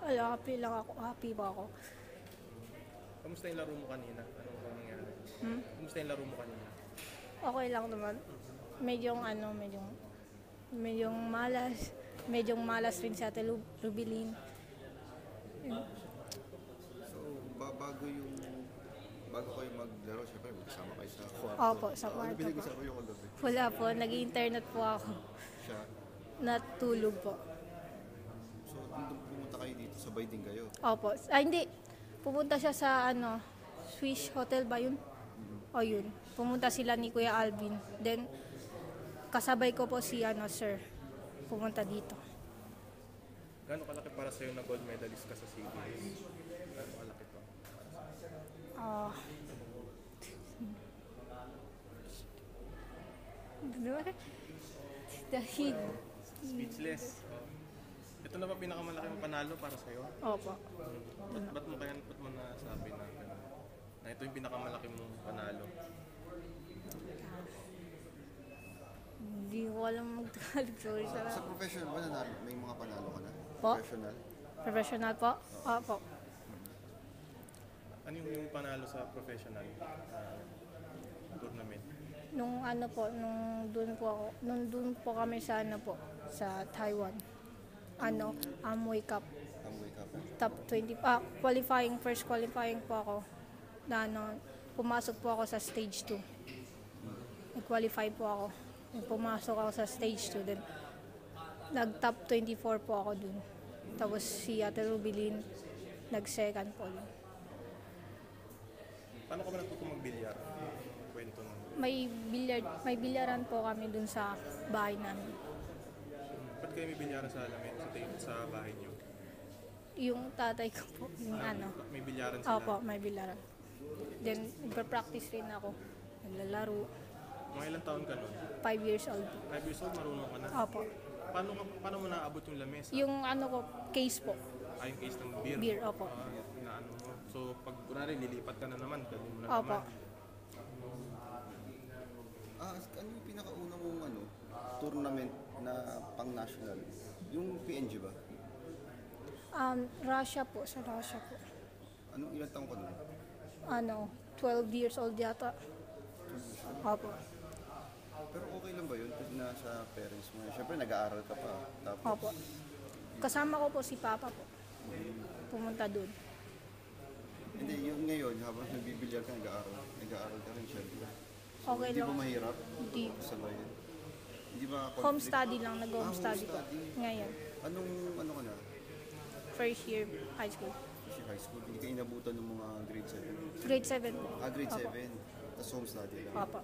Ala, happy lang ako. Happy pa ako. Kamusta yung laro mo kanina? Anong nangyari? Kamusta yung laro mo kanina? Okay lang naman. Medyong malas. Medyong malas rin si Ate Rubilin. So, bago kayo maglaro, syempre magkasama kayo sa kwarto. Opo, sa Ano kwarto po. pinag-usapan yung kagabi? Wala po, nag-internet po ako. Siya. Natulog po. So, nung pumunta kayo dito, sabay din kayo. Opo. Ay, hindi. Pupunta siya sa Swiss Hotel ba yun? O yun. Pumunta sila ni Kuya Alvin. Then, kasabay ko po si sir. Pumunta dito. Gano'ng kalaki para sa'yo na gold medalist ka sa SEA Games? Gano'ng kalaki to? Ah. Dahil. Speechless. Ito na ba pinakamalaking panalo para sa'yo? Opo. Ba't mo nasabi na gano'n? Na ito yung pinakamalaki mong panalo? Hindi ko alam mag-Tagalog. Sorry Sa sa professional ba nanalo? May mga panalo ka na? Po? Professional? Professional po? Opo. Ano yung panalo sa professional tournament? Nung doon po kami sa sa Taiwan. Amway Cup. Amway Cup. Top 20, first qualifying po ako. Na pumasok po ako sa stage 2. Nag-qualify po ako. Pumasok ako sa stage 2. Then, nag-top 24 po ako dun. Tapos si Ate Rubilin, nag-second po dun. Paano ka ba natuto mag-bilyar? Kwento mo. May bilyaran po kami dun sa bahay namin. Ba't kayo may bilyaran sa alamin sa bahay niyo? Yung tatay ko po, May bilyaran sila? Opo, may bilyaran. Then, nagpa-practice rin ako. Naglalaro. Mga ilang taon ka nun? 5 years old. 5 years old, marunong ka na? Opo. Paano mo naabot yung lamesa? Yung case po. Yung case ng beer? Beer, opo. Inaano mo. So, pag kunwari, lilipat ka na naman, dali mo na Opo. naman. Ano yung pinakauna mong tournament na pang-national? Yung PNG ba? Russia po, sa Russia po. Ilang taong ka doon? 12 years old yata. Opo. Pero okay lang ba yun? Kasi nasa parents mo. Siyempre nag-aaral ka pa. Tapos, Opo. Kasama ko po si Papa po. Pumunta doon. Hindi, yung ngayon, habang nagbibilyar ka, nag-aaral ka rin siyempre. Okay Hindi lang. ba mahirap? Hindi. Sabayin. Hindi ba Home study lang. Nag-home home study po. study. Ngayon. Ano ka na? First year high school. Kasi high school, hindi ka inabutan ng mga grade 7. Grade 7 po. Grade Opo. 7. Tapos home study lang. Opo.